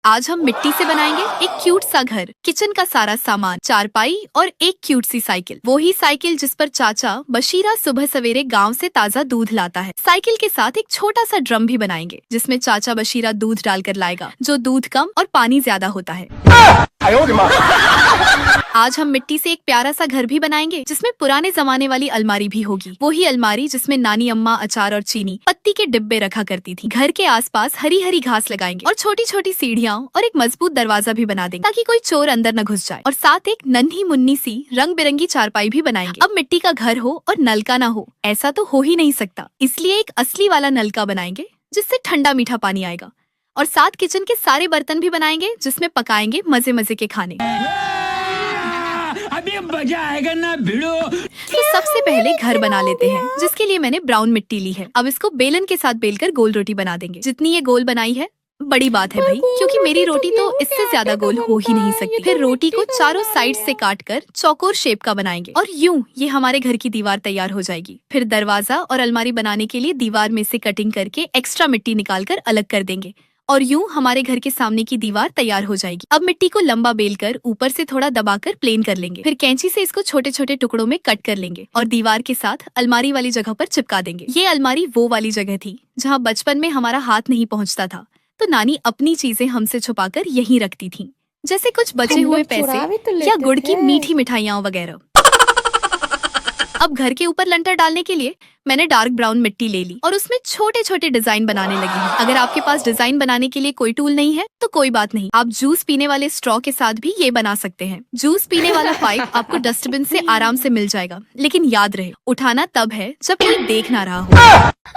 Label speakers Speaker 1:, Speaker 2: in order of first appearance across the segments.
Speaker 1: आज हम मिट्टी से बनाएंगे एक क्यूट सा घर, किचन का सारा सामान, चारपाई और एक क्यूट सी साइकिल। वो ही साइकिल जिस पर चाचा बशीरा सुबह सवेरे गांव से ताज़ा दूध लाता है। साइकिल के साथ एक छोटा सा ड्रम भी बनाएंगे जिसमें चाचा बशीरा दूध डालकर लाएगा, जो दूध कम और पानी ज्यादा होता है। आज हम मिट्टी से एक प्यारा सा घर भी बनाएंगे जिसमें पुराने जमाने वाली अलमारी भी होगी। वही अलमारी जिसमें नानी अम्मा अचार और चीनी पत्ती के डिब्बे रखा करती थी। घर के आसपास हरी हरी घास लगाएंगे और छोटी छोटी सीढ़ियाँ और एक मजबूत दरवाजा भी बना देंगे ताकि कोई चोर अंदर न घुस जाए। और साथ एक नन्ही मुन्नी सी रंग बिरंगी चारपाई भी बनाएंगे। अब मिट्टी का घर हो और नल का ना हो, ऐसा तो हो ही नहीं सकता, इसलिए एक असली वाला नल का बनाएंगे जिससे ठंडा मीठा पानी आएगा। और साथ किचन के सारे बर्तन भी बनाएंगे जिसमें पकाएंगे मजे मजे के खाने।
Speaker 2: अभी मजा आएगा ना भिड़ो।
Speaker 1: तो सबसे पहले घर बना लेते हैं, जिसके लिए मैंने ब्राउन मिट्टी ली है। अब इसको बेलन के साथ बेलकर गोल रोटी बना देंगे। जितनी ये गोल बनाई है बड़ी बात है भाई, क्योंकि मेरी रोटी तो इससे ज्यादा गोल हो ही नहीं सकती। फिर रोटी को चारों साइड से काटकर चौकोर शेप का बनाएंगे और यूं ये हमारे घर की दीवार तैयार हो जाएगी। फिर दरवाजा और अलमारी बनाने के लिए दीवार में से कटिंग करके एक्स्ट्रा मिट्टी निकालकर अलग कर देंगे और यूं हमारे घर के सामने की दीवार तैयार हो जाएगी। अब मिट्टी को लंबा बेलकर ऊपर से थोड़ा दबाकर प्लेन कर लेंगे। फिर कैंची से इसको छोटे छोटे टुकड़ों में कट कर लेंगे और दीवार के साथ अलमारी वाली जगह पर चिपका देंगे। ये अलमारी वो वाली जगह थी जहाँ बचपन में हमारा हाथ नहीं पहुँचता था, तो नानी अपनी चीजें हमसे छुपाकर यहीं रखती थी, जैसे कुछ बचे हुए पैसे या गुड़ की मीठी मिठाइयाँ वगैरह। अब घर के ऊपर लंटर डालने के लिए मैंने डार्क ब्राउन मिट्टी ले ली और उसमें छोटे छोटे डिजाइन बनाने लगी हूँ। अगर आपके पास डिजाइन बनाने के लिए कोई टूल नहीं है तो कोई बात नहीं, आप जूस पीने वाले स्ट्रॉ के साथ भी ये बना सकते हैं। जूस पीने वाला पाइप आपको डस्टबिन से आराम से मिल जाएगा, लेकिन याद रहे उठाना तब है जब कोई देख ना रहा हो।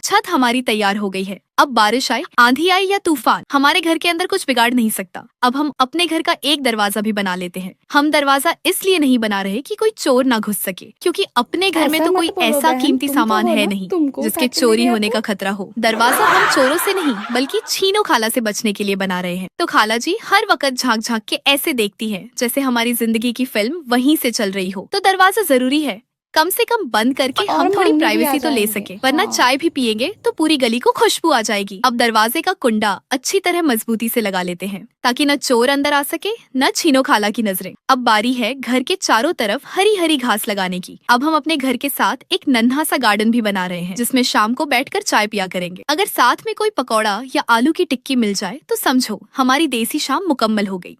Speaker 1: छत हमारी तैयार हो गई है। अब बारिश आए, आंधी आए या तूफान, हमारे घर के अंदर कुछ बिगाड़ नहीं सकता। अब हम अपने घर का एक दरवाजा भी बना लेते हैं। हम दरवाजा इसलिए नहीं बना रहे कि कोई चोर ना घुस सके, क्योंकि अपने घर में तो कोई ऐसा कीमती सामान है नहीं जिसके चोरी होने का खतरा हो। दरवाजा हम चोरों से नहीं बल्कि छीनो खाला से बचने के लिए बना रहे हैं। तो खाला जी हर वक्त झांक झांक के ऐसे देखती है जैसे हमारी जिंदगी की फिल्म वहीं से चल रही हो। तो दरवाजा जरूरी है, कम से कम बंद करके हम थोड़ी प्राइवेसी तो ले सके, वरना चाय भी पियेंगे तो पूरी गली को खुशबू आ जाएगी। अब दरवाजे का कुंडा अच्छी तरह मजबूती से लगा लेते हैं ताकि न चोर अंदर आ सके न छीनो खाला की नजरें। अब बारी है घर के चारों तरफ हरी हरी घास लगाने की। अब हम अपने घर के साथ एक नन्हा सा गार्डन भी बना रहे हैं जिसमें शाम को बैठकर चाय पिया करेंगे। अगर साथ में कोई पकौड़ा या आलू की टिक्की मिल जाए तो समझो हमारी देसी शाम मुकम्मल हो गई।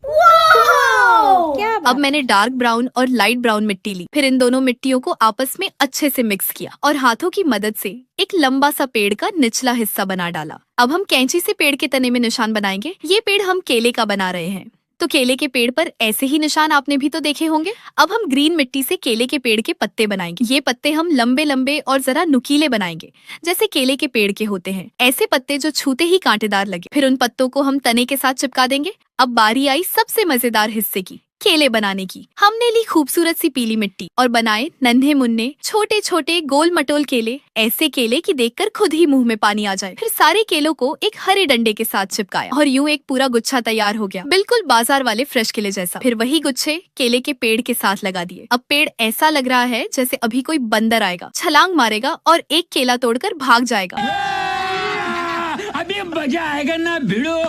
Speaker 1: अब मैंने डार्क ब्राउन और लाइट ब्राउन मिट्टी ली। फिर इन दोनों मिट्टियों को आपस में अच्छे से मिक्स किया और हाथों की मदद से एक लंबा सा पेड़ का निचला हिस्सा बना डाला। अब हम कैंची से पेड़ के तने में निशान बनाएंगे। ये पेड़ हम केले का बना रहे हैं, तो केले के पेड़ पर ऐसे ही निशान आपने भी तो देखे होंगे। अब हम ग्रीन मिट्टी से केले के पेड़ के पत्ते बनाएंगे। ये पत्ते हम लंबे लंबे और जरा नुकीले बनाएंगे जैसे केले के पेड़ के होते हैं, ऐसे पत्ते जो छूते ही कांटेदार लगे। फिर उन पत्तों को हम तने के साथ चिपका देंगे। अब बारी आई सबसे मजेदार हिस्से की, केले बनाने की। हमने ली खूबसूरत सी पीली मिट्टी और बनाए नन्हे मुन्ने छोटे छोटे गोल मटोल केले, ऐसे केले कि देखकर खुद ही मुंह में पानी आ जाए। फिर सारे केलों को एक हरे डंडे के साथ चिपकाया और यूं एक पूरा गुच्छा तैयार हो गया, बिल्कुल बाजार वाले फ्रेश केले जैसा। फिर वही गुच्छे केले के पेड़ के साथ लगा दिए। अब पेड़ ऐसा लग रहा है जैसे अभी कोई बंदर आएगा, छलांग मारेगा और एक केला तोड़कर भाग जाएगा।
Speaker 2: अभी मजा आएगा ना भिड़ो।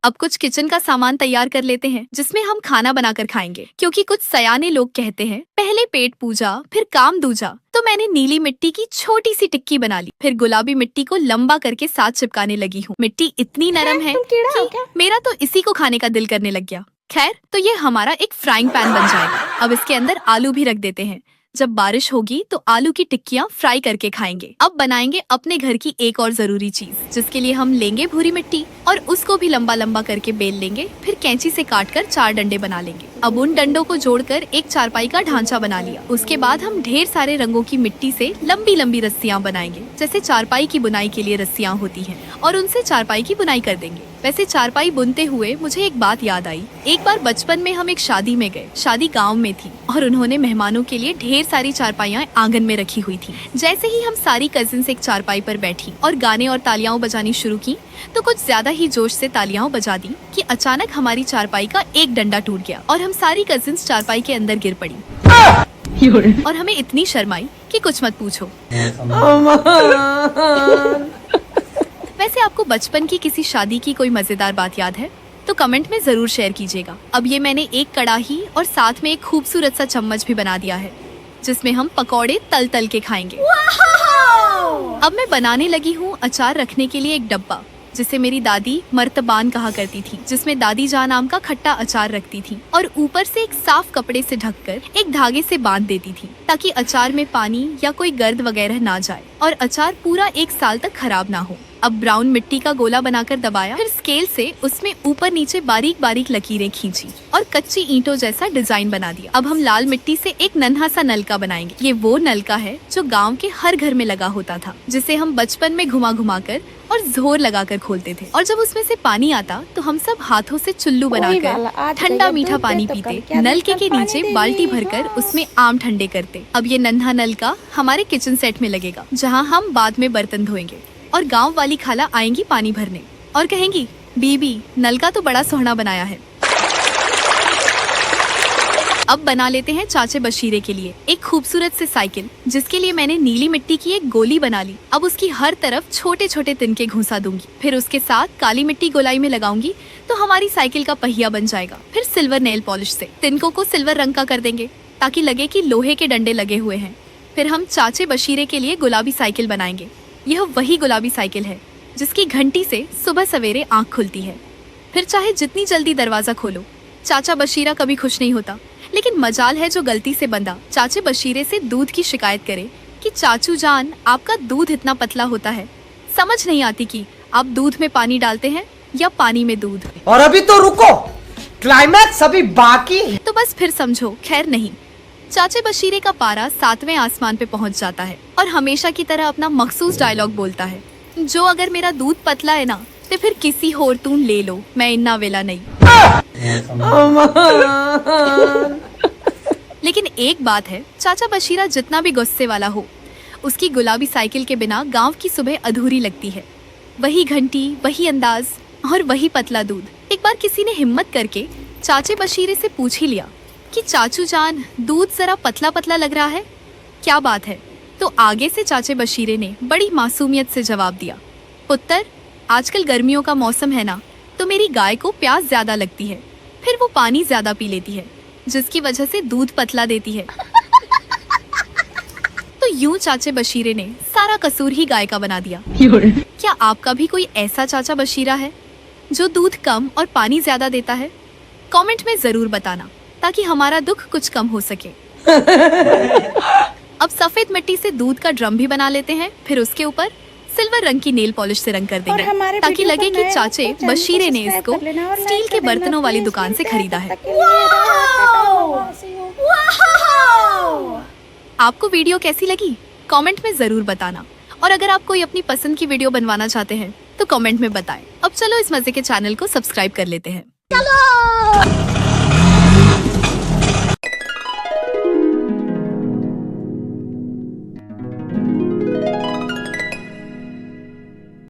Speaker 1: अब कुछ किचन का सामान तैयार कर लेते हैं जिसमें हम खाना बनाकर खाएंगे, क्योंकि कुछ सयाने लोग कहते हैं पहले पेट पूजा फिर काम दूजा। तो मैंने नीली मिट्टी की छोटी सी टिक्की बना ली। फिर गुलाबी मिट्टी को लंबा करके साथ चिपकाने लगी हूँ। मिट्टी इतनी नरम है कि मेरा तो इसी को खाने का दिल करने लग गया। खैर, तो ये हमारा एक फ्राइंग पैन बन जाएगा। अब इसके अंदर आलू भी रख देते हैं। जब बारिश होगी तो आलू की टिक्कियाँ फ्राई करके खाएंगे। अब बनाएंगे अपने घर की एक और जरूरी चीज, जिसके लिए हम लेंगे भूरी मिट्टी और उसको भी लंबा लंबा करके बेल लेंगे। फिर कैंची से काटकर 4 डंडे बना लेंगे। अब उन डंडों को जोड़कर एक चारपाई का ढांचा बना लिया। उसके बाद हम ढेर सारे रंगों की मिट्टी से लंबी लंबी रस्सियाँ बनाएंगे, जैसे चारपाई की बुनाई के लिए रस्सियाँ होती हैं, और उनसे चारपाई की बुनाई कर देंगे। वैसे चारपाई बुनते हुए मुझे एक बात याद आई। एक बार बचपन में हम एक शादी में गए। शादी गांव में थी और उन्होंने मेहमानों के लिए ढेर सारी चारपाइयाँ आंगन में रखी हुई थी। जैसे ही हम सारी कजिन्स एक चारपाई पर बैठी और गाने और तालियां बजानी शुरू की तो कुछ ज्यादा ही जोश से तालियां बजा दी कि अचानक हमारी चारपाई का एक डंडा टूट गया और हम सारी कजिन्स चारपाई के अंदर गिर पड़ी और हमें इतनी शर्म आई कि कुछ मत पूछो। वैसे आपको बचपन की किसी शादी की कोई मजेदार बात याद है तो कमेंट में जरूर शेयर कीजिएगा। अब ये मैंने एक कड़ाही और साथ में एक खूबसूरत सा चम्मच भी बना दिया है जिसमें हम पकौड़े तल तल के खाएंगे। अब मैं बनाने लगी हूँ अचार रखने के लिए एक डब्बा जिसे मेरी दादी मर्तबान कहा करती थी, जिसमें दादी जान आम का खट्टा अचार रखती थी और ऊपर से एक साफ कपड़े से ढककर एक धागे से बांध देती थी ताकि अचार में पानी या कोई गर्द वगैरह ना जाए और अचार पूरा 1 साल तक खराब ना हो। अब ब्राउन मिट्टी का गोला बनाकर दबाया, फिर स्केल से उसमें ऊपर नीचे बारीक बारीक लकीरें खींची और कच्ची ईंटों जैसा डिजाइन बना दिया। अब हम लाल मिट्टी से एक नन्हा सा नलका बनाएंगे। ये वो नलका है जो गांव के हर घर में लगा होता था, जिसे हम बचपन में घुमा घुमा कर और जोर लगाकर खोलते थे और जब उसमें से पानी आता तो हम सब हाथों से चुल्लू बनाकर ठंडा मीठा पानी पीते। नलके के नीचे बाल्टी भरकर उसमें आम ठंडे करते। अब ये नन्हा नलका हमारे किचन सेट में लगेगा जहाँ हम बाद में बर्तन धोएंगे और गांव वाली खाला आएंगी पानी भरने और कहेंगी, बीबी नलका तो बड़ा सोहना बनाया है। अब बना लेते हैं चाचे बशीरे के लिए एक खूबसूरत से साइकिल, जिसके लिए मैंने नीली मिट्टी की एक गोली बना ली। अब उसकी हर तरफ छोटे छोटे तिनके घुसा दूंगी, फिर उसके साथ काली मिट्टी गोलाई में लगाऊंगी तो हमारी साइकिल का पहिया बन जाएगा। फिर सिल्वर नेल पॉलिश से तिनकों को सिल्वर रंग का कर देंगे ताकि लगे कि लोहे के डंडे लगे हुए हैं। फिर हम चाचे बशीरे के लिए गुलाबी साइकिल बनाएंगे। यह वही गुलाबी साइकिल है जिसकी घंटी से सुबह सवेरे आँख खुलती है। फिर चाहे जितनी जल्दी दरवाजा खोलो, चाचा बशीरा कभी खुश नहीं होता। लेकिन मजाल है जो गलती से बंदा चाचे बशीरे से दूध की शिकायत करे कि चाचू जान आपका दूध इतना पतला होता है, समझ नहीं आती कि आप दूध में पानी डालते हैं या पानी में दूध।
Speaker 3: और अभी तो रुको, क्लाइमैक्स अभी बाकी है।
Speaker 1: तो बस फिर समझो, खैर नहीं, चाचे बशीरे का पारा 7वें आसमान पे पहुंच जाता है और हमेशा की तरह अपना मखसूस डायलॉग बोलता है, जो अगर मेरा दूध पतला है ना तो फिर किसी होर तून ले लो, मैं इन्ना वेला नहीं। लेकिन एक बात है, चाचा बशीरा जितना भी गुस्से वाला हो, उसकी गुलाबी साइकिल के बिना गांव की सुबह अधूरी लगती है। वही घंटी, वही अंदाज और वही पतला दूध। एक बार किसी ने हिम्मत करके चाचे बशीरे से पूछ ही लिया कि चाचू जान दूध जरा पतला पतला लग रहा है, क्या बात है? तो आगे से चाचे बशीरे ने बड़ी मासूमियत से जवाब दिया, पुत्र आजकल गर्मियों का मौसम है ना, तो मेरी गाय को प्यास ज्यादा लगती है, फिर वो पानी ज्यादा पी लेती है, जिसकी वजह से दूध पतला देती है। तो यूं चाचे बशीरे ने सारा कसूर ही गाय का बना दिया। क्या आपका भी कोई ऐसा चाचा बशीरा है जो दूध कम और पानी ज्यादा देता है? कमेंट में जरूर बताना ताकि हमारा दुख कुछ कम हो सके। अब सफेद मिट्टी से दूध का ड्रम भी बना लेते हैं, फिर उसके ऊपर सिल्वर रंग की नेल पॉलिश से रंग कर देंगे ताकि लगे कि चाचे बशीरे ने इसको स्टील के बर्तनों वाली दुकान से खरीदा है। आपको वीडियो कैसी लगी कमेंट में जरूर बताना, और अगर आप कोई अपनी पसंद की वीडियो बनवाना चाहते हैं तो कमेंट में बताएं। अब चलो इस मजे के चैनल को सब्सक्राइब कर लेते हैं।